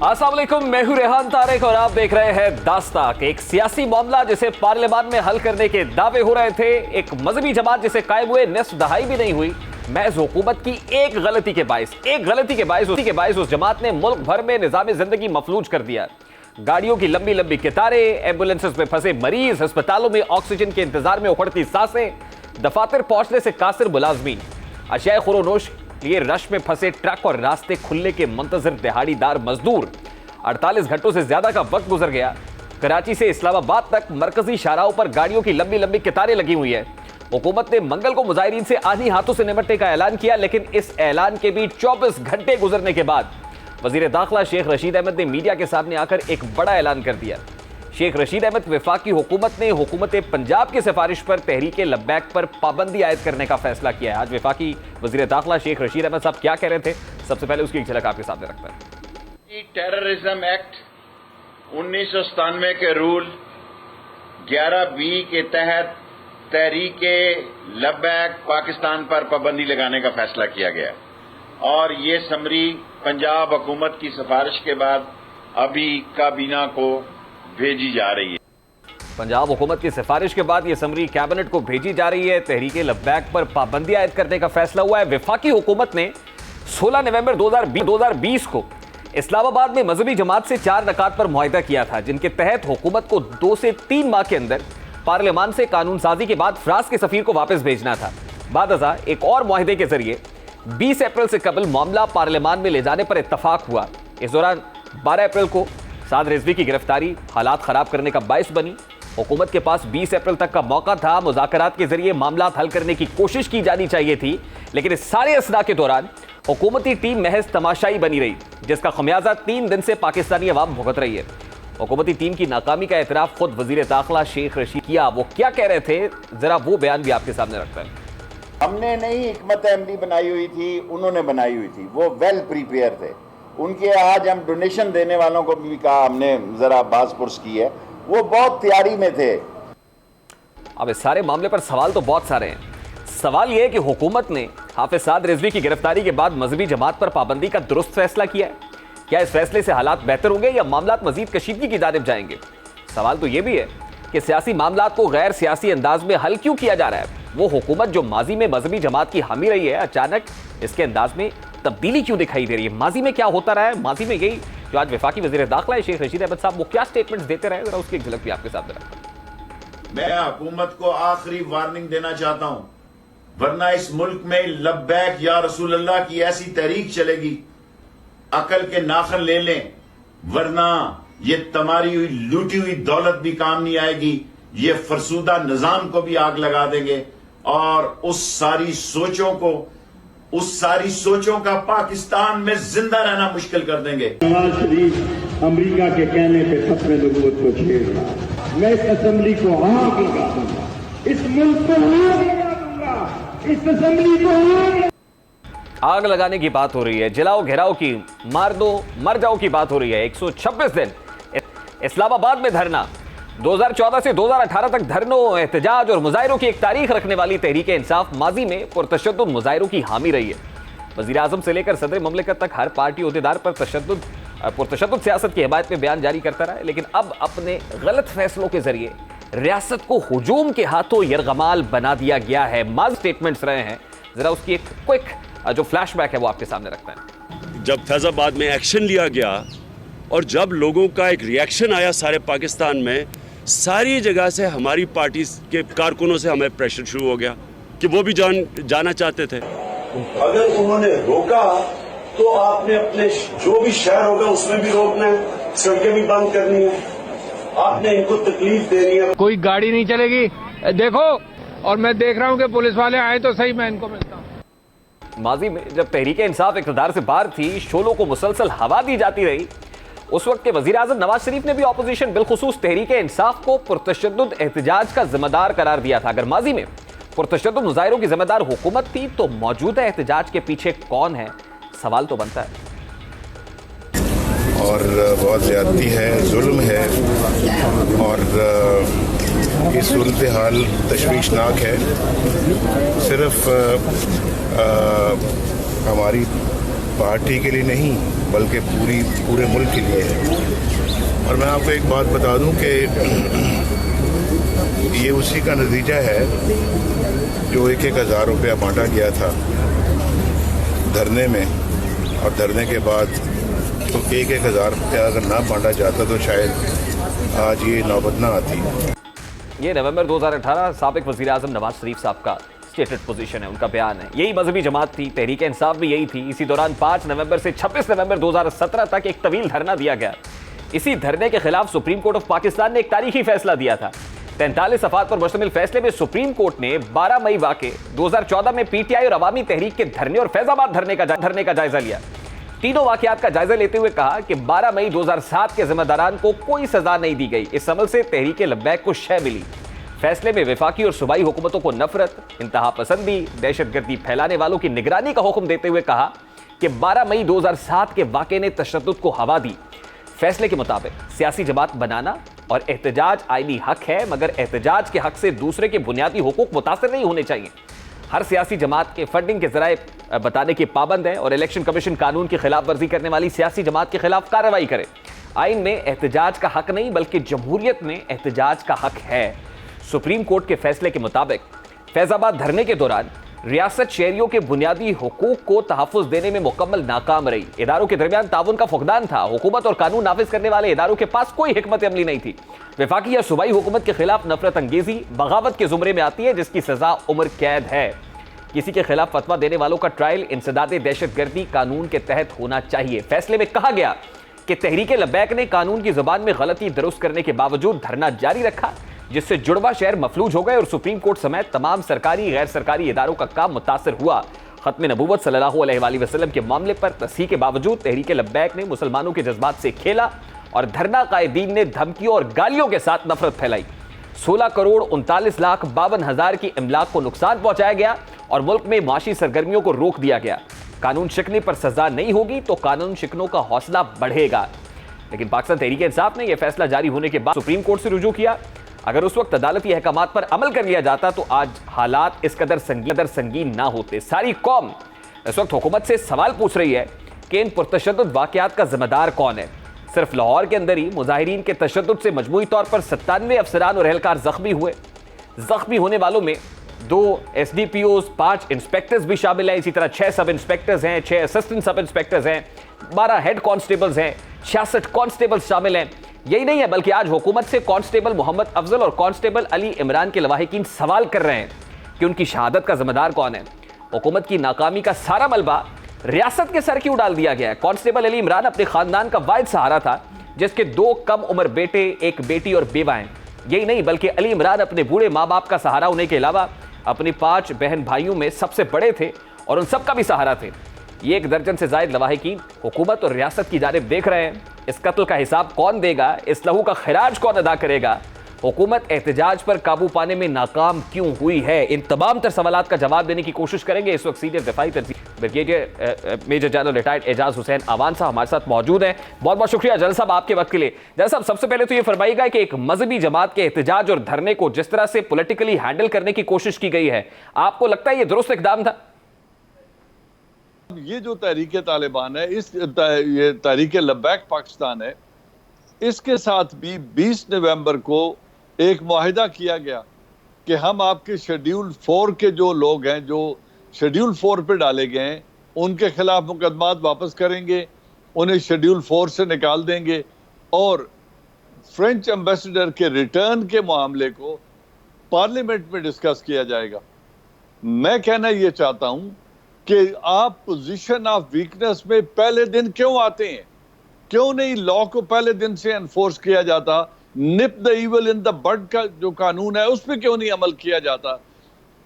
अस्सलाम वालेकुम, मैं हूं रेहान तारिक और आप देख रहे हैं दास्ताक। एक सियासी मामला जिसे पार्लियामान में हल करने के दावे हो रहे थे, एक मजहबी जमात जिसे कायम हुए निस्फ दहाई भी नहीं हुई, महज हुकूमत की एक गलती के बायस उस जमात ने मुल्क भर में निजाम जिंदगी मफलूज कर दिया। गाड़ियों की लंबी लंबी कतारें, एम्बुलेंसेस में फंसे मरीज, अस्पतालों में ऑक्सीजन के इंतजार में उखड़ती सांसें, दफातर पहुंचने से कासिर मुलाजमीन, अशियाए खुरोनोश लिए रश में फंसे ट्रक और रास्ते खुलने के मुंतजर दिहाड़ीदार मजदूर। 48 घंटों से ज्यादा का वक्त गुजर गया। कराची से इस्लामाबाद तक मरकजी शाहराहों पर गाड़ियों की लंबी लंबी कतारें लगी हुई है। हुकूमत ने मंगल को मुजाहिरीन से आधी हाथों से निपटने का ऐलान किया, लेकिन इस ऐलान के भी 24 घंटे गुजरने के बाद वजीर दाखिला शेख रशीद अहमद ने मीडिया के सामने आकर एक बड़ा ऐलान कर दिया। शेख रशीद अहमद वफाकी हुकूमत ने हुकूमत पंजाब की सिफारिश पर तहरीक लब्बैक पर पाबंदी आयद करने का फैसला किया है। आज वफाकी वजीर दाखिला शेख रशीद अहमद साहब क्या कह रहे थे, सबसे पहले उसकी एक झलक आपके सामने रखता है। टेररिज्म एक्ट 1997 के रूल 11B के तहत तहरीक लब्बैक पाकिस्तान पर पाबंदी लगाने का फैसला किया गया और ये समरी पंजाब हुकूमत की सिफारिश के बाद अभी काबीना को भेजी जा रही है। पंजाब हुकूमत की सिफारिश के बाद यह समरी कैबिनेट को भेजी जा रही है। तहरीक लब्बैक पर पाबंदी आयद करने का फैसला हुआ है। वफाकी हुकूमत ने 16 नवंबर 2020 को इस्लामाबाद में मजहबी जमात से 4 नकात पर मुआहिदा किया था, जिनके तहत हुकूमत को 2 से 3 माह के अंदर पार्लियामान से कानून साजी के बाद फ्रांस के सफीर को वापस भेजना था। बादअज़ा एक और मुआहिदे के जरिए 20 अप्रैल से कबल मामला पार्लियामान में ले जाने पर इत्तफाक हुआ। इस दौरान 12 अप्रैल को साद रिजवी की गिरफ्तारी हालात खराब करने का बायस बनी। हुकूमत के पास 20 अप्रैल तक का मौका था। मुज़ाकरात के जरिए मामला हल करने की कोशिश की जानी चाहिए थी, लेकिन इस सारे असना के दौरान हुकूमती टीम महज तमाशाई बनी रही, जिसका खमियाजा 3 दिन से पाकिस्तानी अवाम भुगत रही है। हुकूमती टीम की नाकामी का एतराफ खुद वजीर दाखिला शेख रशीद किया। वो क्या कह रहे थे, जरा वो बयान भी आपके सामने रखता है। हमने नहीं हिकमत अमली बनाई हुई थी, उन्होंने बनाई हुई थी। वो वेल प्रिपेयर थे। उनके आज हम डोनेशन देने वालों को भी कहा, हमने जरा बाज़पुरस की है, वो बहुत तैयारी में थे। अब इस सारे मामले पर सवाल तो बहुत सारे हैं। सवाल यह है कि हुकूमत ने हाफिज साद रिजवी की गिरफ्तारी के बाद मजहबी जमात पर पाबंदी का दुरुस्त फैसला किया है। क्या इस फैसले से हालात बेहतर होंगे या मामलात मजीद कशीदगी की जानिब जाएंगे? सवाल तो यह भी है कि सियासी मामलात को गैर सियासी अंदाज में हल क्यों किया जा रहा है? वो हुकूमत जो माजी में मजहबी जमात की हामी रही है, अचानक इसके अंदाज में तब्दीली क्यों दिखाई दे रही है? माजी में क्या होता रहा है? माजी में यही जो आज वफाकी वजीर दाखिला शेख रशीद अहमद साहब वो क्या स्टेटमेंट्स देते रहे, जरा उसकी एक झलक भी आपके सामने रखता हूं। मैं हुकूमत को आखिरी वार्निंग देना चाहता हूं, वरना इस मुल्क में लब्बैक या रसूल अल्लाह की ऐसी तहरीक चलेगी, अकल के नाखन ले लें, वरना ये तमारी हुई लूटी हुई दौलत भी काम नहीं आएगी। ये फरसूदा निजाम को भी आग लगा देंगे और उस सारी सोचों का पाकिस्तान में जिंदा रहना मुश्किल कर देंगे। नवाज शरीफ अमेरिका के कहने पे खत्म नबूवत को छेड़ रहा। मैं इस असेंबली को आग लगा दूंगा, इस मुल्क को आग लगा दूंगा, इस असेंबली को आग लगाने की बात हो रही है, जलाओ घेराव की, मार दो मर जाओ की बात हो रही है। 126 दिन इस्लामाबाद में धरना, 2014 से 2018 तक धरनों, एहतजाज और मुजाहिरों की एक तारीख रखने वाली तहरीक इंसाफ माजी में पुरतशद्दुद मुजाहिरों की हामी रही है। वजीर आजम से लेकर सदर ममलिकत तक हर पार्टी ओहदेदार पर पुरतशद्दुद सियासत की हिमायत में बयान जारी करता रहा है, लेकिन अब अपने गलत फैसलों के जरिए रियासत को हुजूम के हाथों यरगमाल बना दिया गया है। माज स्टेटमेंट्स रहे हैं, जरा उसकी एक क्विक जो फ्लैशबैक है वो आपके सामने रखता है। जब फैजाबाद में एक्शन लिया गया और जब लोगों का एक रिएक्शन आया सारे पाकिस्तान में, सारी जगह से हमारी पार्टी के कारकुनों से हमें प्रेशर शुरू हो गया कि वो भी जाना चाहते थे। अगर उन्होंने रोका तो आपने अपने जो भी शहर होगा उसमें भी रोकना है, सड़कें भी बंद करनी है, आपने इनको तकलीफ देनी है। कोई गाड़ी नहीं चलेगी, देखो, और मैं देख रहा हूँ कि पुलिस वाले आए तो सही, मैं इनको मिलता हूँ। माजी में जब तहरीक इंसाफ इक़्तिदार से बाहर थी, शोलों को मुसलसल हवा दी जाती रही, उस वक्त के वजीर आजम नवाज शरीफ ने भी ऑपोजिशन बिलखुसूस तहरीक इंसाफ को पुरतशद्दुद एहतजाज का जिम्मेदार करार दिया था। अगर माजी में पुरतशद्दुद मुजाहिरों की जिम्मेदार हुकूमत थी, तो मौजूदा एहतजाज के पीछे कौन है, सवाल तो बनता है। और बहुत ज़्यादती है, जुल्म है और ये सूरत हाल तशवीशनाक है। सिर्फ हमारी पार्टी के लिए नहीं बल्कि पूरे मुल्क के लिए है। और मैं आपको एक बात बता दूं कि ये उसी का नतीजा है जो 1,000 रुपया बांटा गया था धरने में, और धरने के बाद तो 1,000 रुपया अगर ना बांटा जाता तो शायद आज ये नौबत ना आती। ये नवंबर 2018 साबिक वज़ीर आज़म नवाज शरीफ साहब का स्टेटेड पोजीशन है, उनका बयान है। यही मजहबी जमात थी, तहरीक इंसाफ भी यही थी। इसी दौरान 5 नवंबर से 26 नवंबर 2017 तक एक तवील धरना दिया गया। इसी धरने के खिलाफ सुप्रीम कोर्ट ऑफ पाकिस्तान ने एक तारीखी फैसला दिया था। 43 सफ़ात पर मुश्तमिल फैसले में सुप्रीम कोर्ट ने 12 मई वाक़े 2014 में पीटीआई और अवामी तहरीक के धरने और फैजाबाद धरने का जायजा लिया। तीनों वाक़यात का जायजा लेते हुए कहा कि 12 मई 2007 के जिम्मेदारान को कोई सजा नहीं दी गई। इस अमल से तहरीक लब्बैक को शय मिली। फैसले में वफाकी और सूबाई हुकूमतों को नफरत, इंतहा पसंदी, दहशतगर्दी फैलाने वालों की निगरानी का हुक्म देते हुए कहा कि 12 मई 2007 के वाक़े ने तशद्दुद को हवा दी। फैसले के मुताबिक सियासी जमात बनाना और एहतजाज आईनी हक है, मगर एहतजाज के हक से दूसरे के बुनियादी हुकूक मुतासर नहीं होने चाहिए। हर सियासी जमात के फंडिंग के जराए बताने के पाबंद है और इलेक्शन कमीशन कानून की खिलाफ वर्जी करने वाली सियासी जमात के खिलाफ कार्रवाई करे। आइन में एहतजाज का हक नहीं बल्कि जमहूरियत में एहतजाज का हक है। सुप्रीम कोर्ट के फैसले के मुताबिक फैजाबाद धरने के दौरान रियासत शहरियों के बुनियादी हुकूक को तहफ़्फ़ुज़ देने में मुकम्मल नाकाम रही। इदारों के दरमियान ताउन का फुकदान था। हुकूमत और कानून नाफिज करने वाले इदारों के पास कोई हिकमत अमली नहीं थी। वफाकी या सूबाई हुकूमत के खिलाफ नफरत अंगेजी बगावत के जुमरे में आती है, जिसकी सजा उम्र कैद है। किसी के खिलाफ फतवा देने वालों का ट्रायल इंसदाद दहशतगर्दी कानून के तहत होना चाहिए। फैसले में कहा गया कि तहरीक लब्बैक ने कानून की जुबान में गलती दुरुस्त करने के बावजूद धरना जारी रखा, जिससे जुड़वा शहर मफलूज हो गए और सुप्रीम कोर्ट समेत तमाम सरकारी गैर सरकारी इदारों का काम मुतासर हुआ। खत्म नबूवत सल्लल्लाहु अलैहि वसल्लम के मामले पर तस्हीह के बावजूद तहरीक लब्बैक ने मुसलमानों के जज्बात से खेला और धरना कायदीन ने धमकियों और गालियों के साथ नफरत फैलाई। 16,39,52,000 की इमलाक को नुकसान पहुंचाया गया और मुल्क में माशी सरगर्मियों को रोक दिया गया। कानून शिकने पर सजा नहीं होगी तो कानून शिकनों का हौसला बढ़ेगा। लेकिन पाकिस्तान तहरीक इंसाफ ने यह फैसला जारी होने के बाद सुप्रीम कोर्ट से रुजू किया। अगर उस वक्त अदालती अहकामात पर अमल कर लिया जाता तो आज हालात इस कदर संगीन ना होते। सारी कौम इस वक्त हुकूमत से सवाल पूछ रही है कि इन पुरतशद्दुद वाकयात का जिम्मेदार कौन है। सिर्फ लाहौर के अंदर ही मुजाहिरीन के तशद्दुद से मजमूई तौर पर 97 अफसरान और एहलकार जख्मी हुए। जख्मी होने वालों में 2 SDPOs, 5 इंस्पेक्टर्स भी शामिल हैं। इसी तरह 6 सब इंस्पेक्टर्स हैं, 6 असिस्टेंट सब इंस्पेक्टर्स हैं, 12 हेड कांस्टेबल्स हैं, 66 कांस्टेबल्स शामिल हैं। यही नहीं है बल्कि आज हुकूमत से कांस्टेबल मोहम्मद अफजल और कांस्टेबल अली इमरान के लवाहिकीन सवाल कर रहे हैं कि उनकी शहादत का जिम्मेदार कौन है। हुकूमत की नाकामी का सारा मलबा रियासत के सर क्यों डाल दिया गया है। कांस्टेबल अली इमरान अपने खानदान का वाहिद सहारा था, जिसके 2 कम उम्र बेटे, एक बेटी और बेवा हैं। यही नहीं बल्कि अली इमरान अपने बूढ़े माँ बाप का सहारा होने के अलावा अपनी 5 बहन भाइयों में सबसे बड़े थे और उन सबका भी सहारा थे। ये 1 दर्जन से जायद लवाहिकीन हुकूमत और रियासत की जानिब देख रहे हैं। इस कत्ल का हिसाब कौन देगा, इस लहू का खिराज कौन अदा करेगा, हुकूमत एहतजाज पर काबू पाने में नाकाम क्यों हुई है। इन तमाम तर सवालात का जवाब देने की कोशिश करेंगे। इस वक्त सीनियर दिफाई brigadier major general retired Ejaz Hussain Awan साहब हमारे साथ मौजूद हैं। बहुत बहुत शुक्रिया जनरल साहब आपके वक्त के लिए। जनरल साहब, सबसे पहले तो ये फरमाइएगा कि एक मजहबी जमात के एहतजाज और धरने को जिस तरह से पॉलिटिकली हैंडल करने की कोशिश की गई है, आपको लगता है ये दुरुस्त इकदाम था? ये जो तहरीक तालिबान है, ये तहरीक लब्बैक पाकिस्तान है, इसके साथ भी 20 नवंबर को एक मुआहिदा किया गया कि हम आपके शेड्यूल 4 के जो लोग हैं, जो शेड्यूल 4 पे डाले गए हैं, उनके खिलाफ मुकदमात वापस करेंगे, उन्हें शेड्यूल 4 से निकाल देंगे और फ्रेंच एम्बेसडर के रिटर्न के मामले को पार्लियामेंट में डिस्कस किया जाएगा। मैं कहना ये चाहता हूं कि आप पोजीशन ऑफ वीकनेस में पहले दिन क्यों आते हैं? क्यों नहीं लॉ को पहले दिन से एनफोर्स किया जाता? Nip the evil in the bud का जो कानून है उस पर क्यों नहीं अमल किया जाता?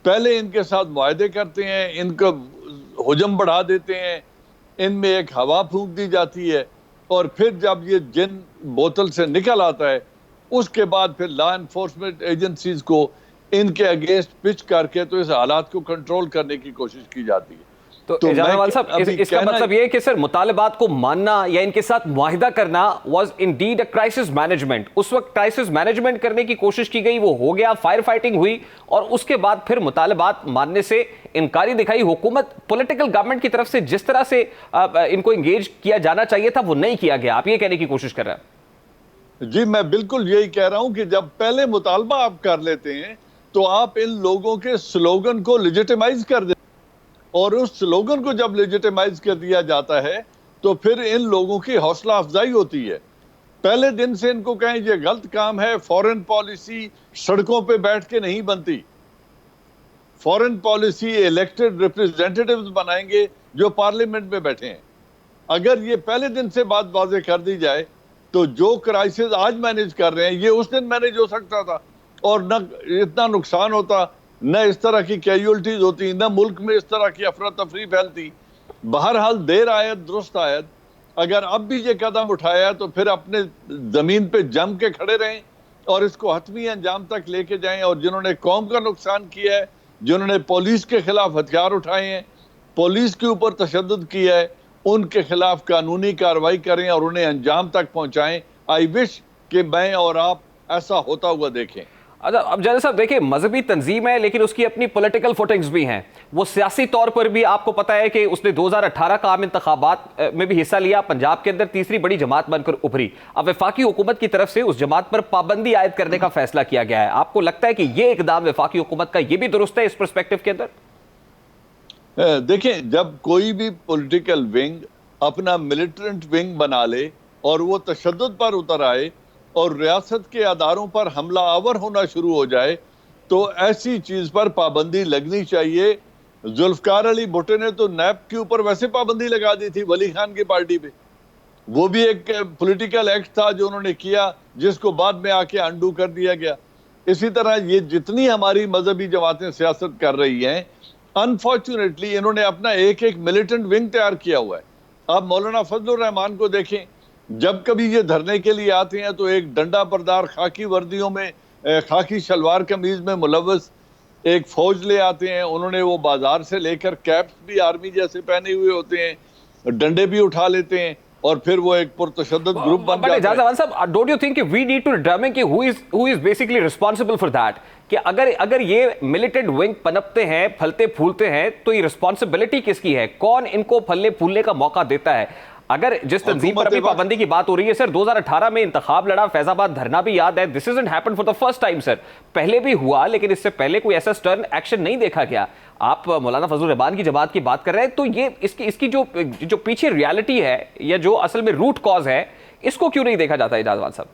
पहले इनके साथ मुआहदे करते हैं, इनको हुजम बढ़ा देते हैं, इनमें एक हवा फूंक दी जाती है और फिर जब ये जिन बोतल से निकल आता है उसके बाद फिर लॉ एनफोर्समेंट एजेंसीज को इनके अगेंस्ट पिच करके तो इस हालात को कंट्रोल करने की कोशिश की जाती है। तो एजाजवाल साहब, इसका मतलब ये है कि सर मुतालबात को मानना या इनके साथ मुआहिदा करना was indeed a crisis management. उस वक्त क्राइसिस मैनेजमेंट करने की कोशिश की गई, वो हो गया, फायर फाइटिंग हुई और उसके बाद फिर मुतालबात मानने से इनकारी दिखाई हुकूमत। पॉलिटिकल गवर्नमेंट की तरफ से जिस तरह से इनको एंगेज किया जाना चाहिए था वो नहीं किया गया, आप ये कहने की कोशिश कर रहे हैं? जी मैं बिल्कुल यही कह रहा हूं कि जब पहले मुतालबा आप कर लेते हैं तो आप इन लोगों के स्लोगन को लेजिटिमाइज कर देते, और उस स्लोगन को जब लेजिटिमाइज कर दिया जाता है तो फिर इन लोगों की हौसला अफजाई होती है। पहले दिन से इनको कहें ये गलत काम है, फॉरेन पॉलिसी सड़कों पे बैठ के नहीं बनती, फॉरेन पॉलिसी इलेक्टेड रिप्रेजेंटेटिव्स बनाएंगे जो पार्लियामेंट में बैठे हैं। अगर ये पहले दिन से बात वाज़ेह कर दी जाए तो जो क्राइसिस आज मैनेज कर रहे हैं ये उस दिन मैनेज हो सकता था और न इतना नुकसान होता, न इस तरह की कैजुअलिटीज होती, न मुल्क में इस तरह की अफरा तफरी फैलती। बहरहाल देर आयत दुरुस्त आयत, अगर अब भी ये कदम उठाया तो फिर अपने जमीन पे जम के खड़े रहें और इसको हतमी अंजाम तक लेके जाएं। और जिन्होंने कौम का नुकसान किया है, जिन्होंने पुलिस के खिलाफ हथियार उठाए हैं, पुलिस के ऊपर तशद्दुद किया है, उनके खिलाफ कानूनी कार्रवाई करें और उन्हें अंजाम तक पहुंचाएं। आई विश कि मैं और आप ऐसा होता हुआ देखें। अच्छा, अब जैसे साहब देखिए, मजहबी तंजीम है लेकिन उसकी अपनी पॉलिटिकल फुटिंग्स भी हैं। वो सियासी तौर पर भी आपको पता है कि उसने 2018 का आम इंतखाबात में भी हिस्सा लिया, पंजाब के अंदर तीसरी बड़ी जमात बनकर उभरी। अब वफाकी हुकूमत की तरफ से उस जमात पर पाबंदी आयद करने का फैसला किया गया है। आपको लगता है कि ये इकदाम वफाकी हुकूमत का ये भी दुरुस्त है इस पर्सपेक्टिव के अंदर? देखें, जब कोई भी पॉलिटिकल विंग अपना मिलिटेंट विंग बना ले और वो तशद्दुद पर उतर आए और रियासत के अदारों पर हमला आवर होना शुरू हो जाए तो ऐसी चीज पर पाबंदी लगनी चाहिए। जुल्फकार अली भुट्टो ने तो नैब के ऊपर वैसे पाबंदी लगा दी थी वली खान की पार्टी पे, वो भी एक पॉलिटिकल एक्ट था जो उन्होंने किया जिसको बाद में आके अंडू कर दिया गया। इसी तरह ये जितनी हमारी मजहबी जमातें सियासत कर रही हैं, अनफॉर्चुनेटली इन्होंने अपना एक एक मिलिटेंट विंग तैयार किया हुआ है। आप मौलाना फजलुर रहमान को देखें, जब कभी ये धरने के लिए आते हैं तो एक डंडा बरदार खाकी वर्दियों में, खाकी शलवार कमीज में मुलव्वस एक फौज ले आते हैं। उन्होंने वो बाजार से लेकर कैप्स भी आर्मी जैसे पहने हुए होते हैं, डंडे भी उठा लेते हैं और फिर वो एक पुरतशद्दुद ग्रुप बन जाता है। एजाज साहब, डोंट यू थिंक कि वी नीड टू डिटरमिन कि who is basically responsible for that? कि अगर ये मिलिटेंट विंग पनपते हैं, फलते फूलते हैं, तो ये रिस्पांसिबिलिटी किसकी है? कौन इनको फलने फूलने का मौका देता है? अगर जिस तंजीम पर अभी पाबंदी की बात हो रही है सर, 2018 में इंतखाब लड़ा, फैजाबाद धरना भी याद है। This isn't happened for the first time sir, पहले भी हुआ लेकिन इससे पहले कोई ऐसा स्टर्न एक्शन नहीं देखा गया। आप मौलाना फजलुर रहमान की जमात की बात कर रहे हैं, तो ये इसकी जो पीछे रियलिटी है या जो असल में रूट कॉज है, इसको क्यों नहीं देखा जाता एजाजवाल साहब?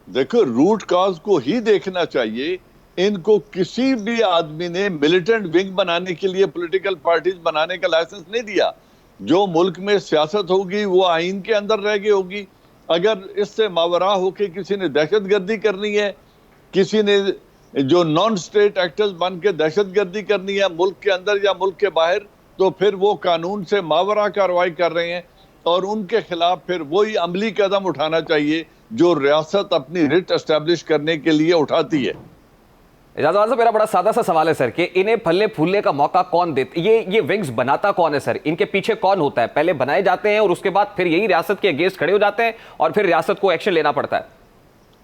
देखो, रूट कॉज को ही देखना चाहिए। इनको किसी भी आदमी ने मिलिटेंट विंग बनाने के लिए, पॉलिटिकल पार्टीज बनाने का लाइसेंस नहीं दिया। जो मुल्क में सियासत होगी वो आइन के अंदर रह गई होगी। अगर इससे मावरा होके किसी ने दहशतगर्दी करनी है, किसी ने जो नॉन स्टेट एक्टर्स बन के दहशतगर्दी करनी है मुल्क के अंदर या मुल्क के बाहर, तो फिर वो कानून से मावरा कार्रवाई कर रहे हैं और उनके खिलाफ फिर वही अमली कदम उठाना चाहिए जो रियासत अपनी रिट एस्टेब्लिश करने के लिए उठाती है। एजाजवाल साहब, मेरा बड़ा सादा सा सवाल है सर कि इन्हें फलने फूलने का मौका कौन देता? ये विंग्स बनाता कौन है सर? इनके पीछे कौन होता है? पहले बनाए जाते हैं और उसके बाद फिर यही रियासत के अगेंस्ट खड़े हो जाते हैं और फिर रियासत को एक्शन लेना पड़ता है।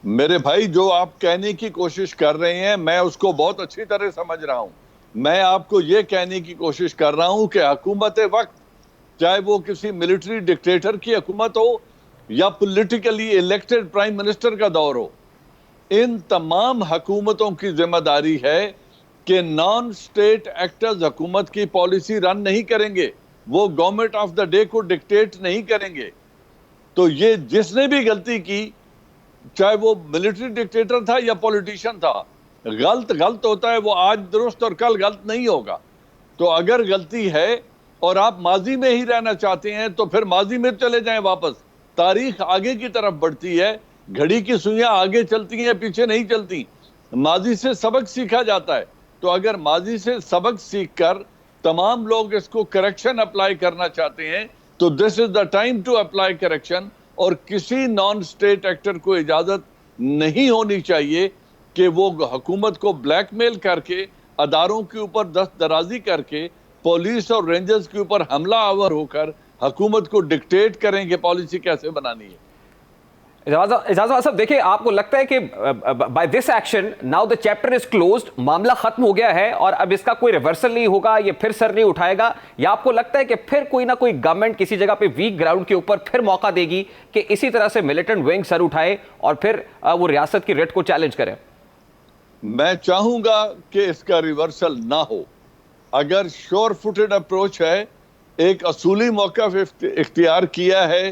मेरे भाई, जो आप कहने की कोशिश कर रहे हैं मैं उसको बहुत अच्छी तरह समझ रहा हूं। मैं आपको ये कहने की कोशिश कर रहा हूं कि हुकूमत वक्त, चाहे वो किसी मिलिट्री डिक्टेटर की हुकूमत हो या पॉलिटिकली इलेक्टेड प्राइम मिनिस्टर का दौर हो, इन तमाम हुकूमतों की जिम्मेदारी है कि नॉन स्टेट एक्टर्स हुकूमत की पॉलिसी रन नहीं करेंगे, वो गवर्नमेंट ऑफ द डे को डिक्टेट नहीं करेंगे। तो ये जिसने भी गलती की, चाहे वो मिलिट्री डिक्टेटर था या पॉलिटिशियन था, गलत होता है। वो आज दुरुस्त और कल गलत नहीं होगा। तो अगर गलती है और आप माजी में ही रहना चाहते हैं तो फिर माजी में चले जाएं वापस। तारीख आगे की तरफ बढ़ती है, घड़ी की सुइयां आगे चलती हैं, पीछे नहीं चलती। माजी से सबक सीखा जाता है। तो अगर माजी से सबक सीखकर तमाम लोग इसको करेक्शन अप्लाई करना चाहते हैं तो this is the time to apply correction. और किसी नॉन स्टेट एक्टर को इजाजत नहीं होनी चाहिए कि वो हुकूमत को ब्लैकमेल करके, अदारों के ऊपर दस्तदराजी करके पुलिस और रेंजर्स के ऊपर हमला आवर होकर हुकूमत को डिक्टेट करें कि पॉलिसी कैसे बनानी है। एजाज साहब देखिए, आपको लगता है कि by this action now the chapter is closed, मामला खत्म हो गया है और अब इसका कोई रिवर्सल नहीं होगा, ये फिर सर नहीं उठाएगा, या आपको लगता है कि फिर कोई ना कोई गवर्नमेंट किसी जगह पे वीक ग्राउंड के ऊपर फिर मौका देगी कि इसी तरह से मिलिटेंट विंग सर उठाए और फिर वो रियासत की रेट को चैलेंज करे? मैं चाहूंगा कि इसका रिवर्सल ना हो। अगर श्योर फुटेड अप्रोच है, एक असूली मौका इख्तियार किया है,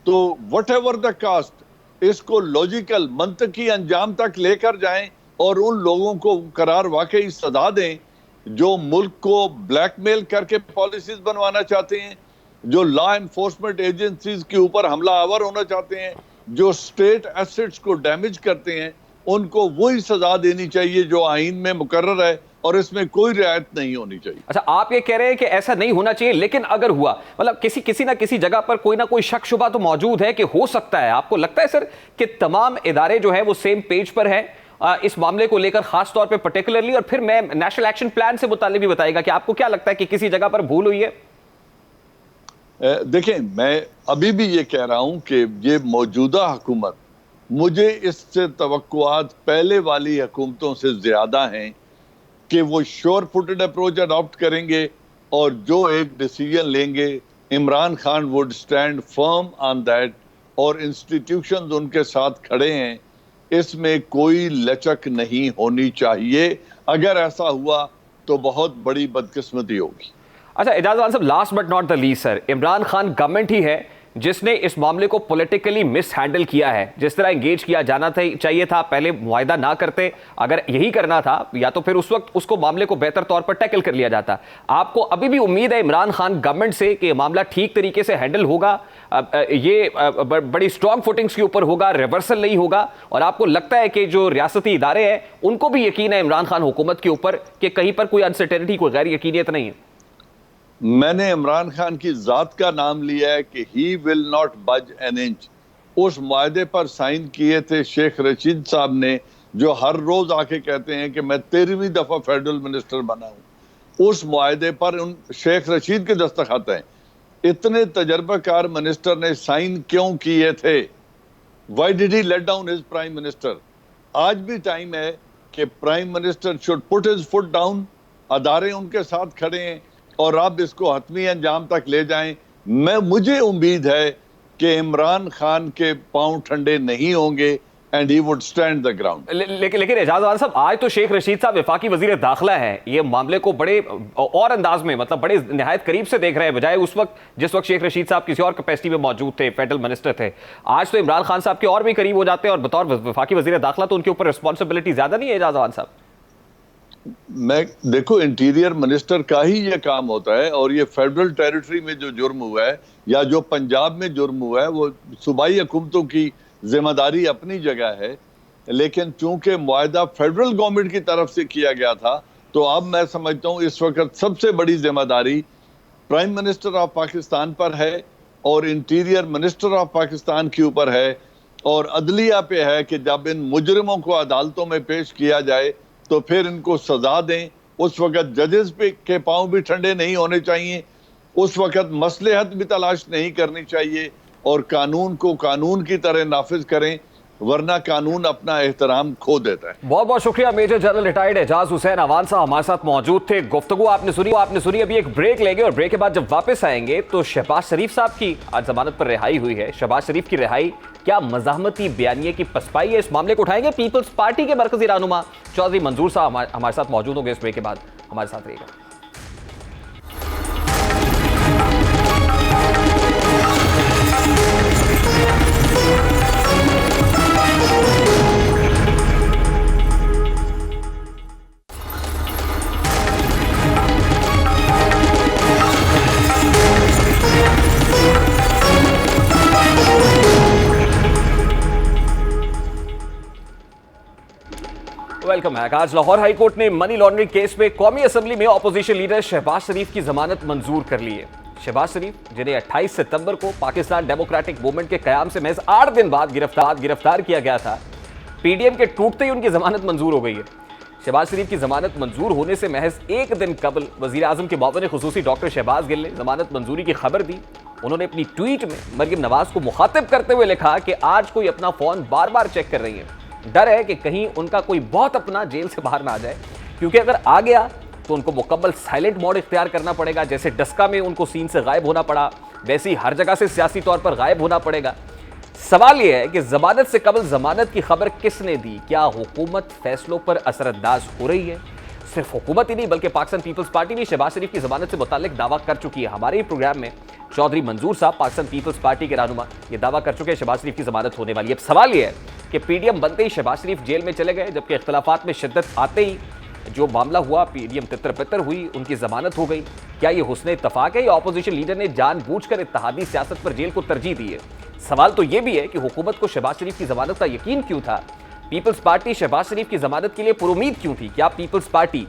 तो वट एवर द कास्ट इसको लॉजिकल मंतकी अंजाम तक लेकर जाएं और उन लोगों को करार वाकई सजा दें जो मुल्क को ब्लैकमेल करके पॉलिसीज बनवाना चाहते हैं, जो लॉ एनफोर्समेंट एजेंसीज के ऊपर हमला आवर होना चाहते हैं, जो स्टेट एसेट्स को डैमेज करते हैं, उनको वही सजा देनी चाहिए जो आईन में मुकर्रर है और इसमें कोई रियायत नहीं होनी चाहिए। अच्छा, आप ये कह रहे हैं कि ऐसा नहीं होना चाहिए, लेकिन अगर हुआ, मतलब किसी ना किसी जगह पर कोई ना कोई शक शुबा तो मौजूद है कि हो सकता है। आपको लगता है सर कि तमाम इदारे जो है वो सेम पेज पर है इस मामले को लेकर, खास तौर पे पर्टिकुलरली? और फिर मैं नेशनल एक्शन प्लान से मुताल्लिक भी बताएगा कि आपको क्या लगता है कि किसी जगह पर भूल हुई है? देखें, मैं अभी भी ये कह रहा हूं कि ये मौजूदा हुकूमत, मुझे इससे तवक्कुआत पहले वाली हुकूमतों से ज्यादा हैं कि वो श्योर फुटेड अप्रोच अडॉप्ट करेंगे और जो एक डिसीजन लेंगे, Imran Khan would stand firm on that और इंस्टीट्यूशंस उनके साथ खड़े हैं, इसमें कोई लचक नहीं होनी चाहिए। अगर ऐसा हुआ तो बहुत बड़ी बदकिस्मती होगी। अच्छा एजाज साहब, last but not the least sir, Imran Khan government ही है जिसने इस मामले को पॉलिटिकली मिस हैंडल किया है। जिस तरह एंगेज किया जाना चाहिए था, पहले मुआहिदा ना करते, अगर यही करना था या तो फिर उस वक्त उसको मामले को बेहतर तौर पर टैकल कर लिया जाता। आपको अभी भी उम्मीद है इमरान खान गवर्नमेंट से कि मामला ठीक तरीके से हैंडल होगा, ये बड़ी स्ट्रॉन्ग फुटिंग्स के ऊपर होगा, रिवर्सल नहीं होगा? और आपको लगता है कि जो रियासती इदारे हैं उनको भी यकीन है इमरान खान हुकूमत के ऊपर कि कहीं पर कोई अनसर्टेनिटी, कोई गैर यकीनियत नहीं है? मैंने इमरान खान की जात का नाम लिया है कि ही विल नॉट बज एन इंच। उस मुआहदे पर साइन किए थे शेख रशीद साहब ने, जो हर रोज आके कहते हैं कि मैं 13वीं दफा फेडरल मिनिस्टर बना हूं। उस मुआहदे पर उन शेख रशीद के दस्तखत हैं। इतने तजर्बाकार मिनिस्टर ने साइन क्यों किए थे? Why did he let down his prime minister? आज भी टाइम है कि prime minister should put his foot down. अदारे उनके साथ खड़े हैं और आप इसको हतमी अंजाम तक ले जाएं। मुझे उम्मीद है कि इमरान खान के पांव ठंडे नहीं होंगे and he would stand the ground. लेकिन एजाज साहब, आज तो शेख रशीद साहब वफाकी वजीर दाखिला है, ये मामले को बड़े और अंदाज में, मतलब बड़े निहायत करीब से देख रहे हैं, बजाय उस वक्त जिस वक्त शेख रशीद साहब किसी और कैपेसिटी में मौजूद थे, फेडरल मिनिस्टर थे। आज तो इमरान खान साहब के और भी करीब हो जाते हैं और बतौर वफाकी वजीर दाखिला तो उनके ऊपर रिस्पॉन्सिबिलिटी ज्यादा नहीं है एजाज साहब? देखो, इंटीरियर मिनिस्टर का ही ये काम होता है और ये फेडरल टेरिटरी में जो जुर्म हुआ है या जो पंजाब में जुर्म हुआ है वो सूबाई हुकूमतों की जिम्मेदारी अपनी जगह है, लेकिन चूंकि मुआहदा फेडरल गवर्नमेंट की तरफ से किया गया था तो अब मैं समझता हूँ इस वक्त सबसे बड़ी जिम्मेदारी प्राइम मिनिस्टर ऑफ पाकिस्तान पर है और इंटीरियर मिनिस्टर ऑफ पाकिस्तान के ऊपर है और अदलिया पे है कि जब इन मुजरिमों को अदालतों में पेश किया जाए तो फिर इनको सजा दें। उस वक्त जजेस पे के पांव भी ठंडे नहीं होने चाहिए, उस वक्त मसलहत भी तलाश नहीं करनी चाहिए और कानून को कानून की तरह नाफिज करें, वरना कानून अपना एहतराम खो देता है। बहुत बहुत शुक्रिया major general retired Ejaz Hussain Awan sahab हमारे साथ मौजूद थे। गुफ्तगू आपने सुनी। अभी एक ब्रेक लेंगे और ब्रेक के बाद जब वापस आएंगे तो शहबाज शरीफ साहब की आज जमानत पर रिहाई हुई है। शहबाज शरीफ की रिहाई क्या मज़ाहमती बयानिए की पसपाई है? इस मामले को उठाएंगे। पीपल्स पार्टी के मरकजी रहनुमा चौधरी मंजूर साहब हमारे साथ मौजूद होंगे। इस ब्रेक के बाद हमारे साथ रहिएगा। Welcome back. आज लाहौर हाई कोर्ट ने मनी लॉन्ड्रिंग केस में कौमी असेंबली में ऑपोजिशन लीडर शहबाज शरीफ की जमानत मंजूर कर ली है। शहबाज शरीफ, जिन्हें 28 सितंबर को पाकिस्तान डेमोक्रेटिक मूवमेंट के कयाम से महज 8 दिन बाद गिरफ्तार किया गया था, पीडीएम के टूटते ही उनकी जमानत मंजूर हो गई है। शहबाज शरीफ की जमानत मंजूर होने से महज एक दिन कबल वजीर आजम के मुआविन खुसूसी डॉक्टर शहबाज गिल ने जमानत मंजूरी की खबर दी। उन्होंने अपनी ट्वीट में मरियम नवाज को मुखातिब करते हुए लिखा कि आज कोई अपना फोन बार बार चेक कर रही है, डर है कि कहीं उनका कोई बहुत अपना जेल से बाहर ना आ जाए, क्योंकि अगर आ गया तो उनको मुकम्मल साइलेंट मोड इख्तियार करना पड़ेगा। जैसे डस्का में उनको सीन से गायब होना पड़ा, वैसे ही हर जगह से सियासी तौर पर गायब होना पड़ेगा। सवाल यह है कि जमानत से कबल जमानत की खबर किसने दी? क्या हुकूमत फैसलों पर असरअंदाज हो रही है? सिर्फ हुकूमत ही नहीं बल्कि पाकिस्तान पीपल्स पार्टी भी शहबाज शरीफ की जमानत से मुताल्लिक दावा कर चुकी है। हमारे ही प्रोग्राम में चौधरी मंजूर साहब पाकिस्तान पीपल्स पार्टी के रहनुमा ये दावा कर चुके हैं शहबाज शरीफ की जमानत होने वाली है। अब सवाल यह है कि पीडीएम बनते ही शहबाज शरीफ जेल में चले गए, जबकि इख्तलाफात में शिद्दत आते ही जो मामला हुआ, पीडीएम तितर बितर हुई, उनकी जमानत हो गई। क्या ये हुस्न इत्तफाक है या अपोजिशन लीडर ने जानबूझकर इत्तेहादी सियासत पर जेल को तरजीह दी है? सवाल तो यह भी है कि हुकूमत को शहबाज शरीफ की जमानत का यकीन क्यों था? पीपल्स पार्टी शहबाज शरीफ की जमानत के लिए पुरुमीद क्यों थी? क्या पीपल्स पार्टी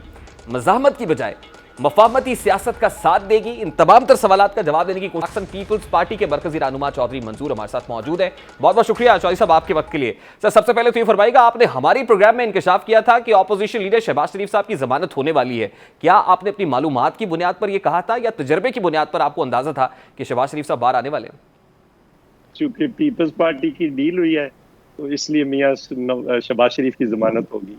मज़ाहमत की बजाय मफाहमती सियासत का साथ देगी? इन तमाम तर सवालात का जवाब देने की कोशिश पीपल्स पार्टी के मरकजी रहनुमा चौधरी मंजूर हमारे साथ मौजूद है। बहुत बहुत शुक्रिया चौधरी साहब आपके वक्त के लिए। सर, सबसे पहले तो ये फरमाइएगा, आपने हमारी प्रोग्राम में इंकशाफ किया था कि ऑपोजिशन लीडर शहबाज शरीफ साहब की जमानत होने वाली है। क्या आपने अपनी मालूमात की बुनियाद पर यह कहा था या तजर्बे की बुनियाद पर आपको अंदाजा था कि शहबाज शरीफ साहब बाहर आने वाले हैं? चूंकि पीपल्स पार्टी की डील हुई है तो इसलिए मियां शहबाज शरीफ की जमानत होगी।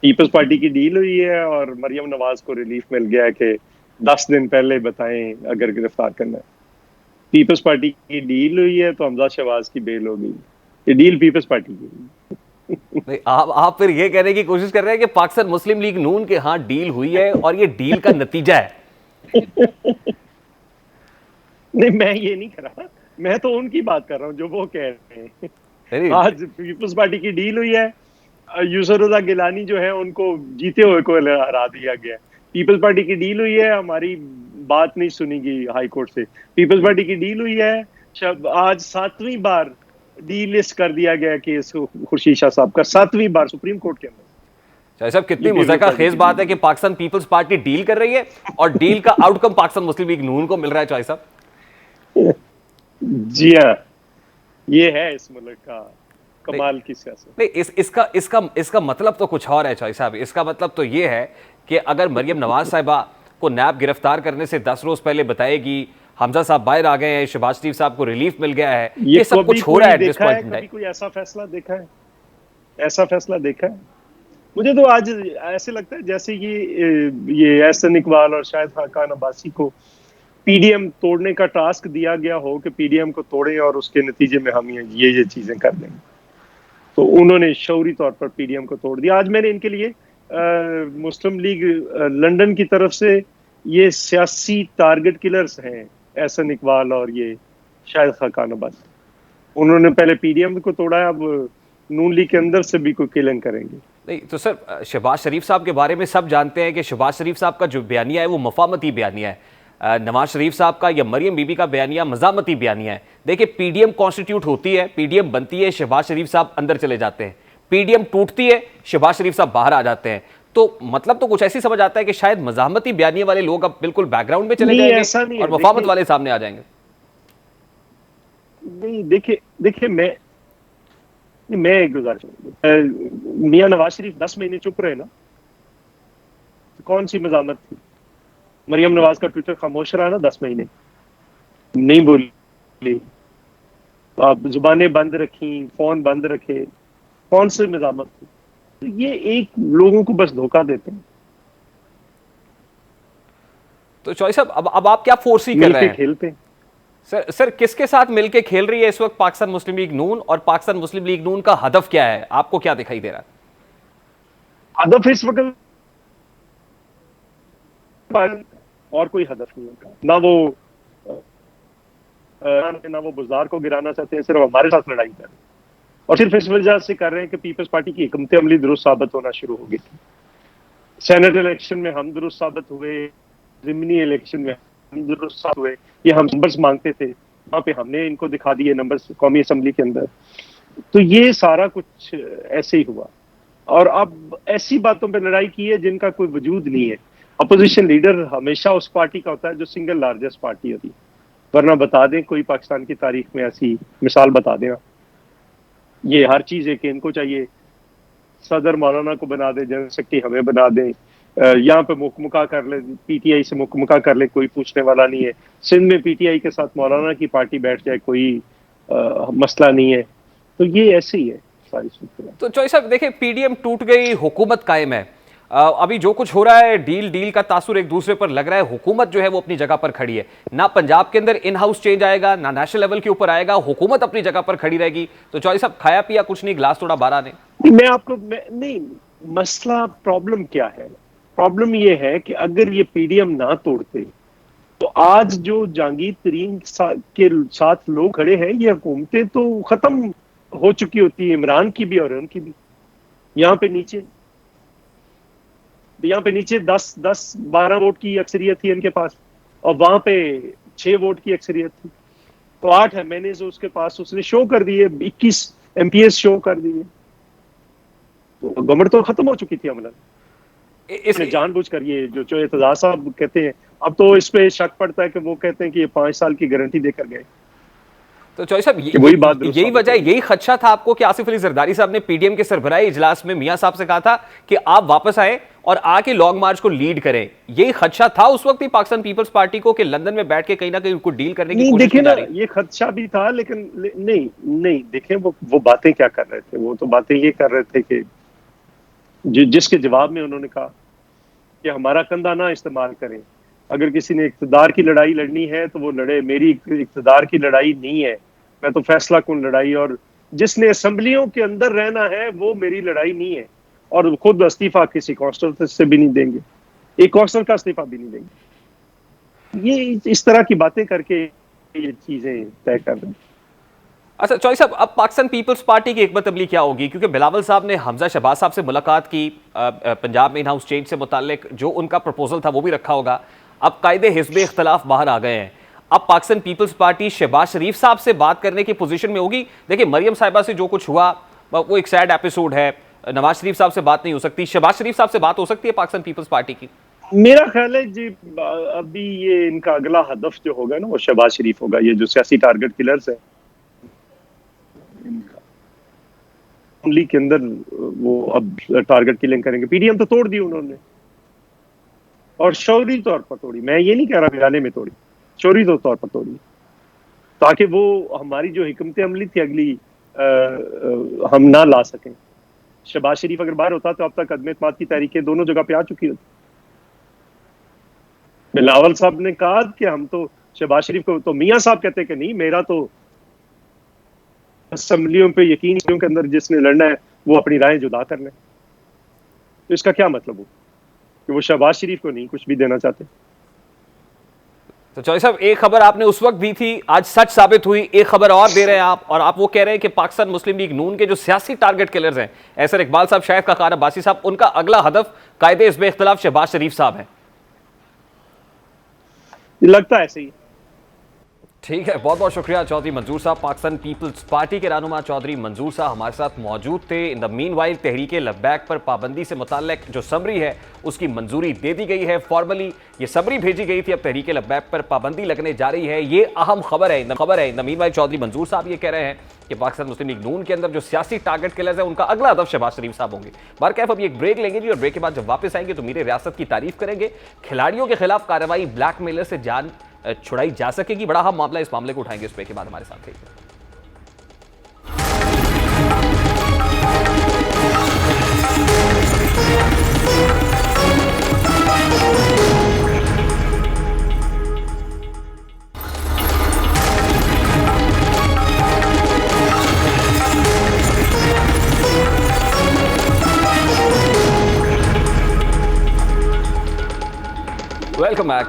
पीपल्स पार्टी की डील हुई है और मरियम नवाज को रिलीफ मिल गया है कि 10 दिन पहले बताएं अगर गिरफ्तार करना है। पीपल्स पार्टी की डील हुई है तो हमजा शहबाज की बेल हो गई। ये डील पीपल्स पार्टी की नहीं, आप फिर ये कहने की कोशिश कर रहे हैं कि पाकिस्तान मुस्लिम लीग नून के हाथ डील हुई है और ये डील का नतीजा है। नहीं, मैं ये नहीं कर रहा, मैं तो उनकी बात कर रहा हूँ जो वो कह रहे हैं। आज पीपल्स पार्टी की डील हुई है, यूसुफ रजा गिलानी जो है उनको जीते हुए को हरा दिया गया। पीपल्स पार्टी की डील हुई है, हमारी बात नहीं सुनी गई हाई कोर्ट से। पीपल्स पार्टी की डील हुई है, आज 7वीं बार डीलिस्ट कर दिया गया केस खुर्शीद शाह साहब का, 7वीं बार सुप्रीम कोर्ट के अंदर। साहब, कितनी मुज़क्का खेज बात है कि पाकिस्तान पीपल्स पार्टी डील कर रही है और डील का आउटकम पाकिस्तान मुस्लिम लीग नून को मिल रहा है। चौधरी साहब जी हाँ, ये है इस मुल्क का कमाल की सियासत। नहीं, इसका मतलब तो कुछ और है चौधरी साहब। इसका मतलब तो ये है कि अगर मरियम नवाज साहिबा को नैब गिरफ्तार करने से 10 रोज पहले बताएगी हमजा साहब बाहर आ गए हैं, शहबाज शरीफ साहब को रिलीफ मिल गया है, ये सब कुछ हो रहा है at this point in time. कोई ऐसा फैसला देखा है? ऐसा फैसला देखा है? मुझे तो आज ऐसे लगता है जैसे ये एहसन इकबाल और शाहिद खान अब्बासी को पीडीएम तोड़ने का टास्क दिया गया हो कि पीडीएम को तोड़ें और उसके नतीजे में हम ये चीजें कर देंगे। तो उन्होंने शौरी तौर पर पीडीएम को तोड़ दिया। आज मैंने इनके लिए मुस्लिम लीग लंदन की तरफ से ये सियासी टारगेट किलर्स हैं एहसन इकबाल और ये शाहिद खान अब्बासी, उन्होंने पहले पीडीएम को तोड़ा है, अब नून लीग के अंदर से भी कोई किलिंग करेंगे। नहीं तो सर, शहबाज शरीफ साहब के बारे में सब जानते हैं कि शहबाज शरीफ साहब का जो बयानिया है वो मफामती बयानिया है। नवाज शरीफ साहब का या मरियम बीबी का बयानिया मजामती बयानिया है। देखिए, पीडीएम कॉन्स्टिट्यूट होती है, पीडीएम बनती है, शहबाज शरीफ साहब अंदर चले जाते हैं, पीडीएम टूटती है, शहबाज शरीफ साहब बाहर आ जाते हैं। तो मतलब तो कुछ ऐसी समझ आता है कि शायद मजामती बयानिया वाले लोग अब बिल्कुल बैकग्राउंड में चले जाएंगे और मफामत वाले सामने आ जाएंगे। नहीं, देखिए मैं एक गुजारिश, मियां नवाज शरीफ 10 महीने चुप रहे ना, तो कौन सी मजामत थी? मरियम नवाज का ट्विटर खामोश रहा ना 10 महीने, नहीं बोली, आप जुबानें बंद रखी, फोन बंद रखे, कौन सी मजामत थी? तो ये एक लोगों को बस धोखा देते हैं। तो चौधरी साहब, अब आप क्या फोर्सी कर रहे हैं? खेलते हैं सर किसके साथ मिलके खेल रही है इस वक्त पाकिस्तान मुस्लिम लीग नून, और पाकिस्तान मुस्लिम लीग नून का हदफ क्या है? आपको क्या दिखाई दे रहा है? हदफ इस वक्त और कोई हदफ नहीं होगा, ना वो बुज़दार को गिराना चाहते हैं, सिर्फ हमारे साथ लड़ाई कर रहे हैं और सिर्फ इस वजह से कर रहे हैं कि पीपल्स पार्टी की हिकमत अमली दुरुस्त साबित होना शुरू हो गई थी। सेनेट इलेक्शन में हम दुरुस्त साबित हुए, ज़िमनी इलेक्शन में हम दुरुस्त साबित हुए, ये हम नंबर्स मांगते थे, वहां पे हमने इनको दिखा दिए नंबर्स कौमी असम्बली के अंदर। तो ये सारा कुछ ऐसे ही हुआ और अब ऐसी बातों पर लड़ाई की है जिनका कोई वजूद नहीं है। अपोजिशन लीडर हमेशा उस पार्टी का होता है जो सिंगल लार्जेस्ट पार्टी होती है, वरना बता दें कोई पाकिस्तान की तारीख में ऐसी मिसाल बता दें, ये हर चीज है कि इनको चाहिए सदर मौलाना को बना दे, जनरल सेक्रेटरी हमें बना दें, यहाँ पे मुकमुका कर ले, पीटीआई से मुकमुका कर ले, कोई पूछने वाला नहीं है। सिंध में पीटीआई के साथ मौलाना की पार्टी बैठ जाए, कोई मसला नहीं है। तो ये ऐसे ही है सारी सूरत। तो चौधरी साहब देखिए, पीडीएम टूट गई, हुकूमत कायम है। अभी जो कुछ हो रहा है, डील का तासुर एक दूसरे पर लग रहा है। हुकूमत जो है वो अपनी जगह पर खड़ी है, ना पंजाब के अंदर इन हाउस चेंज आएगा, ना नेशनल लेवल के ऊपर आएगा, हुकूमत अपनी जगह पर खड़ी रहेगी। तो चौधरी साहब खाया पिया कुछ नहीं, गिलास थोड़ा बारह ने। मैं आपको नहीं, मसला प्रॉब्लम क्या है? प्रॉब्लम ये है कि अगर ये पीडीएम ना तोड़ते तो आज जो जहांगीर तरीन के साथ लोग खड़े हैं, ये हुकूमतें तो खत्म हो चुकी होती है, इमरान की भी और उनकी भी। यहाँ पे नीचे 10-12 वोट की अक्सरियत थी इनके पास, और वहां पे 6 वोट की अक्सरियत थी। तो 8 है मैंने जो उसके पास, उसने शो कर दिए, 21 एमपीएस शो कर दिए। तो गवर्नमेंट तो खत्म हो चुकी थी अमलन। इसने जानबूझकर ये जो एतजाज साहब कहते हैं, अब तो इस पे शक पड़ता है कि वो कहते हैं कि ये 5 साल की गारंटी देकर गए। तो चौधरी साहब यही वजह, यही खदशा था आपको कि आसिफ अली जरदारी साहब ने पीडीएम के सरबराही इजलास में मियां साहब से कहा था कि आप वापस आए और आके लॉन्ग मार्च को लीड करें। यही खदशा था उस वक्त ही पाकिस्तान पीपल्स पार्टी को कि लंदन में बैठ के कहीं ना कहीं उनको डील करने की कोशिश की जा रही है। ये खदशा भी था, लेकिन नहीं देखें वो बातें क्या कर रहे थे। वो तो बातें ये कर रहे थे कि जिसके जवाब में उन्होंने कहा कि हमारा कंधा ना इस्तेमाल करें, अगर किसी ने इक्तदार की लड़ाई लड़नी है तो वो लड़े, मेरी इक्तदार की लड़ाई नहीं है, मैं तो फैसला कौन लड़ाई, और जिसने असेंबलियों के अंदर रहना है वो मेरी लड़ाई नहीं है, और खुद इस्तीफा किसी कांस्टिट्यूशन से भी नहीं देंगे, एक कांस्टिट्यूशन का इस्तीफा भी नहीं देंगे। ये इस तरह की बातें करके ये चीजें तय कर रहे हैं। अच्छा चौधरी साहब, अब पाकिस्तान पीपल्स पार्टी की हिकमत अमली क्या होगी? क्योंकि बिलावल साहब ने हमजा शहबाज साहब से मुलाकात की, पंजाब में इन हाउस चेंज से मुताल्लिक जो उनका प्रपोजल था वो भी रखा होगा। अब कायदे हिस्ब इख्तलाफ बाहर आ गए हैं। अब पाकिस्तान पीपल्स पार्टी शहबाज शरीफ साहब से बात करने की पोजीशन में होगी। देखिए मरियम साहिबा से जो कुछ हुआ वो एक सैड एपिसोड है, नवाज शरीफ साहब से बात नहीं हो सकती, शहबाज शरीफ साहब से बात हो सकती है पाकिस्तान पीपल्स पार्टी की? मेरा ख्याल है जी अभी ये इनका अगला हदफ जो होगा ना वो शहबाज शरीफ होगा। ये जो सियासी टारगेट किलर्स है अमली के अंदर, वो अब टारगेट किलिंग करेंगे। पीडीएम तो तोड़ दी उन्होंने, और शौरी तौर पर तोड़ी। मैं ये नहीं कह रहा गिराने में तोड़ी, शौरी तौर पर तोड़ी, ताकि वो हमारी जो हिकमत अमली थी अगली हम ना ला सकें। शहबाज शरीफ अगर बाहर होता तो अब तक अदम एतमाद की तहरीकें दोनों जगह पे आ चुकी होती। बिलावल साहब ने कहा कि हम तो शहबाज शरीफ को, तो मियां साहब कहते कि नहीं, मेरा तो असेंबलियों पे यकीन के अंदर जिसने लड़ना है वो अपनी राय जुदा कर ले। तो इसका क्या मतलब हो कि वो शहबाज शरीफ को नहीं कुछ भी देना चाहते? तो चौधरी साहब, एक खबर आपने उस वक्त दी थी, आज सच साबित हुई। एक खबर और दे रहे हैं आप, और आप वो कह रहे हैं कि पाकिस्तान मुस्लिम लीग नून के जो सियासी टारगेट किलर्स हैं, ऐसर इकबाल साहब, शाहिद खान अब्बासी साहब, उनका अगला हदफ कायदे हिस्ब इख्तिलाफ शहबाज शरीफ साहब है। लगता है ऐसे ही। ठीक है, बहुत बहुत शुक्रिया चौधरी मंजूर साहब। पाकिस्तान पीपल्स पार्टी के रहनुमा चौधरी मंजूर साहब हमारे साथ मौजूद थे। इन द मीनवाइल तहरीक लब्बैक पर पाबंदी से मुताल्लिक जो समरी है उसकी मंजूरी दे दी गई है। फॉर्मली ये समरी भेजी गई थी, अब तहरीक लब्बैक पर पाबंदी लगने जा रही है। ये अहम खबर है। इन द मीनवाइल चौधरी मंजूर साहब ये कह रहे हैं कि पाकिस्तान मुस्लिम लीग नून के अंदर जो सियासी टारगेट किलर्स है उनका अगला हदफ शहबाज शरीफ साहब होंगे। बारकैफ अभी एक ब्रेक लेंगे जी, और ब्रेक के बाद जब वापस आएंगे तो मेरे रियासत की तारीफ करेंगे। खिलाड़ियों के खिलाफ कार्रवाई, ब्लैकमेलर से जान छुड़ाई जा सकेगी, बड़ा अहम मामला। इस मामले को उठाएंगे इस ब्रेक के बाद। हमारे साथ रहिए। Welcome back.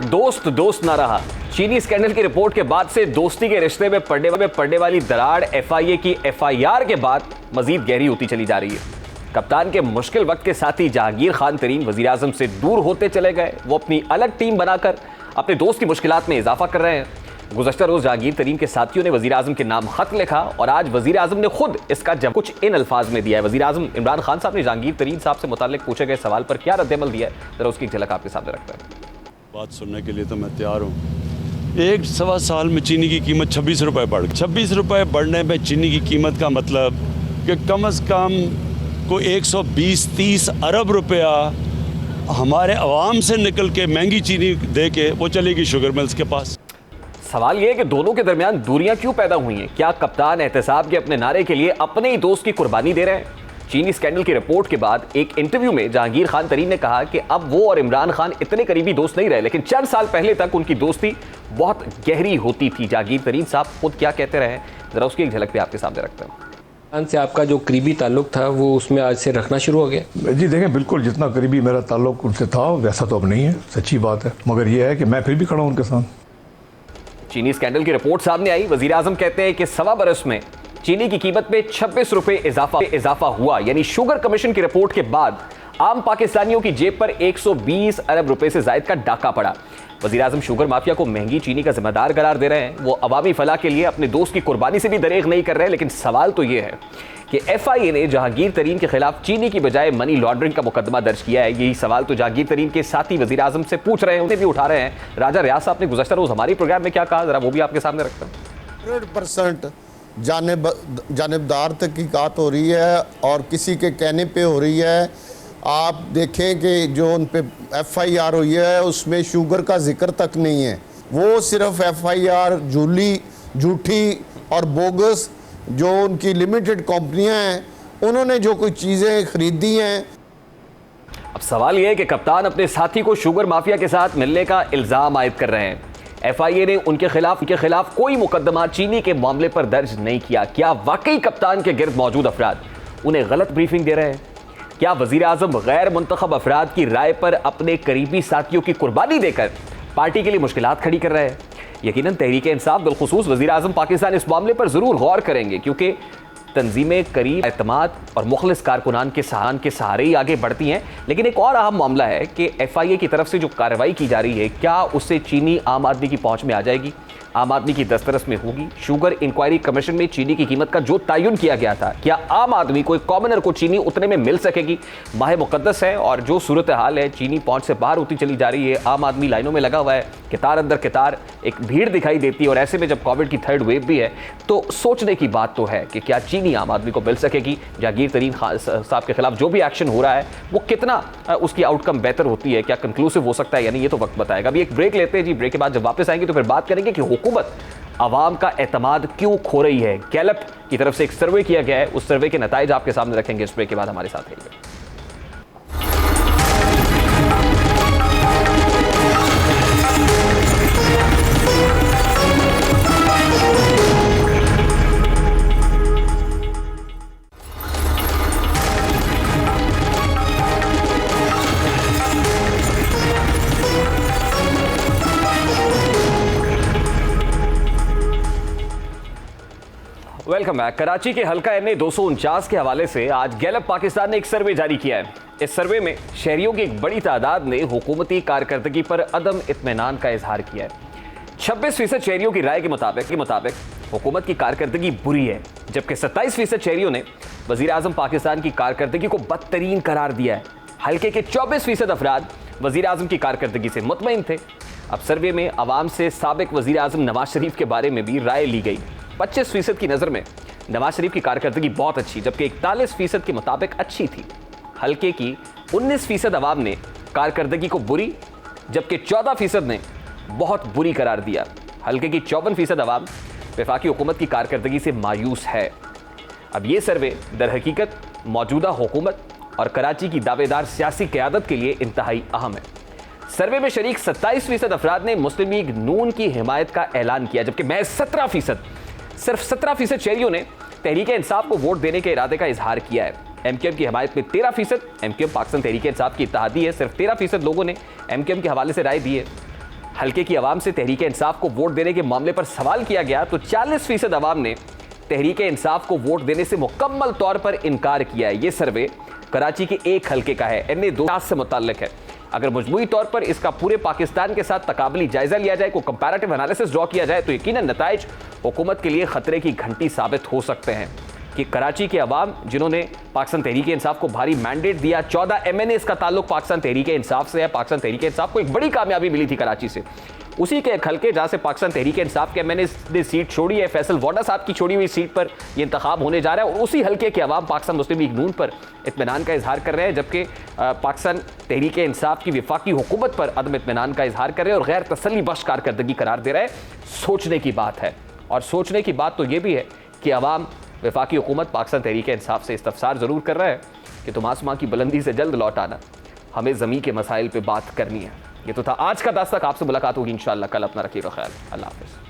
दोस्त ना रहा। चीनी स्कैंडल की रिपोर्ट के बाद से दोस्ती के रिश्ते में पड़ने वाली दरार एफआईए की एफआईआर के बाद मजीद गहरी होती चली जा रही है। कप्तान के मुश्किल वक्त के साथ ही जहांगीर खान तरीन वजीर आजम से दूर होते चले गए। वो अपनी अलग टीम बनाकर अपने दोस्त की मुश्किलात में इजाफा कर रहे हैं। गुज़श्ता रोज जहांगीर तरीन के साथियों ने वजीर आजम के नाम खत लिखा, और आज वजीर आजम ने खुद इसका जवाब कुछ इन अल्फाज में दिया है। वजीर आजम इमरान खान साहब ने जहांगीर तरीन साहब से मुताल्लिक पूछे गए सवाल पर क्या रद्द-ए-अमल दिया है, जरा उसकी झलक आपके सामने रखते हैं। बात सुनने के लिए तो मैं तैयार हूँ। 1-1.25 साल में चीनी की कीमत 26 रुपये बढ़ गई। 26 रुपये बढ़ने में चीनी की कीमत का मतलब कि कम से कम को 120-30 अरब रुपया हमारे अवाम से निकल के महंगी चीनी दे के वो चलेगी शुगर मिल्स के पास। सवाल यह है कि दोनों के दरमियान दूरियां क्यों पैदा हुई हैं? क्या कप्तान एहतसाब के अपने नारे के लिए अपने ही दोस्त की कुर्बानी दे रहे हैं? चीनी स्कैंडल की रिपोर्ट के बाद एक इंटरव्यू में जहांगीर खान तरीन ने कहा कि अब वो और इमरान खान इतने करीबी दोस्त नहीं रहे, लेकिन चंद साल पहले तक उनकी दोस्ती बहुत गहरी होती थी। जहांगीर तरीन साहब खुद क्या कहते रहे, जरा उसकी एक झलक भी आपके सामने रखते हैं। खान से आपका जो करीबी ताल्लुक था वो उसमें आज से रखना शुरू हो गया? जी देखें, बिल्कुल जितना करीबी मेरा ताल्लुक उनसे था वैसा तो अब नहीं है, सच्ची बात है, मगर यह है कि मैं फिर भी खड़ा हूं उनके साथ। चीनी स्कैंडल की रिपोर्ट सामने आई। वजीर आजम कहते हैं कि 1.25 बरस में चीनी की कीमत में 26 रुपए इजाफा हुआ, यानी शुगर कमीशन की रिपोर्ट के बाद आम पाकिस्तानियों की जेब पर 120 अरब रुपए से जायद का डाका पड़ा। वजीर आजम शुगर माफिया को महंगी चीनी का जिम्मेदार करार दे रहे हैं। वो अवामी फलाह के लिए अपने दोस्त की कुर्बानी से भी दरेग नहीं कर रहे। लेकिन सवाल तो यह है कि FIA ने जहांगीर तरीन के खिलाफ चीनी की बजाय मनी लॉन्ड्रिंग का मुकदमा दर्ज किया है। यही सवाल तो जहांगीर तरीन के साथी वजीर आजम से पूछ रहे हैं, उन्हें भी उठा रहे हैं। राजा रियाज साहब ने गुज़श्ता रोज हमारे प्रोग्राम में क्या कहा, जरा वो भी आपके सामने रखते हैं। 100% जानिबदार तहकीकात हो रही है और किसी के कहने पे हो रही है। आप देखें कि जो उन पे FIR हुई है उसमें शुगर का जिक्र तक नहीं है। वो सिर्फ FIR झूठी और बोगस जो उनकी लिमिटेड कंपनियां हैं उन्होंने जो कोई चीज़ें खरीदी हैं। अब सवाल यह है कि कप्तान अपने साथी को शुगर माफिया के साथ मिलने का इल्ज़ाम आयद कर रहे हैं। FIA ने उनके खिलाफ कोई मुकदमा चीनी के मामले पर दर्ज नहीं किया। क्या वाकई कप्तान के गिर्द मौजूद अफराद उन्हें गलत ब्रीफिंग दे रहे हैं? क्या वजीर आजम गैर मुंतखब अफराद की राय पर अपने करीबी साथियों की कुर्बानी देकर पार्टी के लिए मुश्किलात खड़ी कर रहे हैं? यकीनन तहरीक इंसाफ बिलखुसूस वजीर आजम पाकिस्तान इस मामले पर जरूर गौर करेंगे, क्योंकि तंजीमें करीब एतमाद और मुखलिस कारकुनान के सहारे ही आगे बढ़ती हैं। लेकिन एक और अहम मामला है कि FIA की तरफ से जो कार्रवाई की जा रही है, क्या उससे चीनी आम आदमी की पहुंच में आ जाएगी, आम आदमी की दस्तरस में होगी? शुगर इंक्वायरी कमीशन में चीनी की कीमत का जो तयन किया गया था, क्या आम आदमी को, एक कॉमनर को चीनी उतने में मिल सकेगी? माह मुकद्दस है और जो सूरत हाल है, चीनी पहुंच से बाहर होती चली जा रही है। आम आदमी लाइनों में लगा हुआ है, कितार अंदर कितार, एक भीड़ दिखाई देती है। और ऐसे में जब कोविड की 3rd वेव भी है तो सोचने की बात तो है कि क्या चीनी आम आदमी को मिल सकेगी? जहांगीर तरीन साहब के खिलाफ जो भी एक्शन हो रहा है वो कितना उसकी आउटकम बेहतर होती है, क्या कंक्लूसिव हो सकता है, यानी ये तो वक्त बताएगा। अभी एक ब्रेक लेते हैं जी। ब्रेक के बाद जब वापस आएंगे तो फिर बात करेंगे कि हुकूमत आवाम का एतमाद क्यों खो रही है। गैलप की तरफ से एक सर्वे किया गया है, उस सर्वे के नताइज आपके सामने रखेंगे। इस ब्रेक के बाद हमारे साथ रहिए। Welcome back. कराची के हल्का MA 249 के हवाले से आज गैलप पाकिस्तान ने एक सर्वे जारी किया है। इस सर्वे में शहरियों की एक बड़ी तादाद ने हुकूमती कारकर्दगी पर अदम इत्मीनान का इजहार किया है। 26% शहरियों की राय के मुताबिक हुकूमत की कारकर्दगी बुरी है, जबकि 27% शहरियों ने वजीर आजम पाकिस्तान की कारकर्दगी को बदतरीन करार दिया है। हल्के के 24% अफराद वजीर आजम की कारकर्दगी से मुतमईन थे। अब सर्वे में आवाम से साबिक वजीर आजम नवाज शरीफ के बारे में भी राय ली गई। 25% की नज़र में नवाज शरीफ की कारकर्दगी बहुत अच्छी, जबकि 41% के मुताबिक अच्छी थी। हल्के की 19% अवाम ने कारकर्दगी को बुरी, जबकि 14% ने बहुत बुरी करार दिया। हल्के की 54% अवाम वफाकी हुकूमत की कारकर्दगी से मायूस है। अब ये सर्वे दर हकीकत मौजूदा हुकूमत और कराची की दावेदार सियासी क़यादत के लिए इंतहाई अहम है। सर्वे में शरीक 27% अफराद ने मुस्लिम लीग नून की हिमायत का ऐलान किया, जबकि महज 17%, सिर्फ 17% शहरियों ने तहरीक इंसाफ को वोट देने के इरादे का इजहार किया है। MQM की हिमायत में 13%, MQM पाकिस्तान तहरीक इंसाफ की इत्तेहादी है, सिर्फ 13% लोगों ने MQM के हवाले से राय दी है। हल्के की आवाम से तहरीक इंसाफ को वोट देने के मामले पर सवाल किया गया तो 40% आवाम ने तहरीक इंसाफ को वोट देने से मुकम्मल तौर पर इनकार किया है। ये सर्वे कराची के एक हल्के का है, MA 2 से मुताल्लिक है। अगर मजमूई तौर पर इसका पूरे पाकिस्तान के साथ तकाबली जायजा लिया जाए, को कंपैरेटिव एनालिसिस ड्रॉ किया जाए, तो यकीनन नताइज हुकूमत के लिए खतरे की घंटी साबित हो सकते हैं कि कराची के अवाम जिन्होंने पाकिस्तान तहरीक इंसाफ को भारी मैंडेट दिया, 14 MNAs का ताल्लुक पाकिस्तान तहरीक इंसाफ से है। पाकिस्तान तहरीक इंसाफ को एक बड़ी कामयाबी मिली थी कराची से, उसी के एक हल्के जहाँ से पाकिस्तान तहरीक इंसाफ के मैंने ने सीट छोड़ी है, फैसल वाडा साहब की छोड़ी हुई सीट पर ये इंतखाब होने जा रहा है, और उसी हल्के के अवाम पाकिस्तान मुस्लिम लीग नून पर इत्मीनान का इजहार कर रहे हैं, जबकि पाकिस्तान तहरीक इंसाफ की वफाकी हुकूमत पर अदम इत्मीनान का इजहार कर रहे हैं और गैर तसल्ली बख्श कारकर्दगी करार दे रहे हैं। सोचने की बात है, और सोचने की बात तो ये भी है कि अवाम वफाकी हुकूमत पाकिस्तान तहरीक इंसाफ से इस्तफसार ज़रूर कर रहा है कि तुम आसमां की बुलंदी से जल्द लौट आना, हमें ज़मीन के मसाइल पे बात करनी है। ये तो था आज का दास्ताक। आपसे मुलाकात होगी इंशाअल्लाह कल। अपना रखिएगा ख्याल। अल्लाह हाफ़िज़।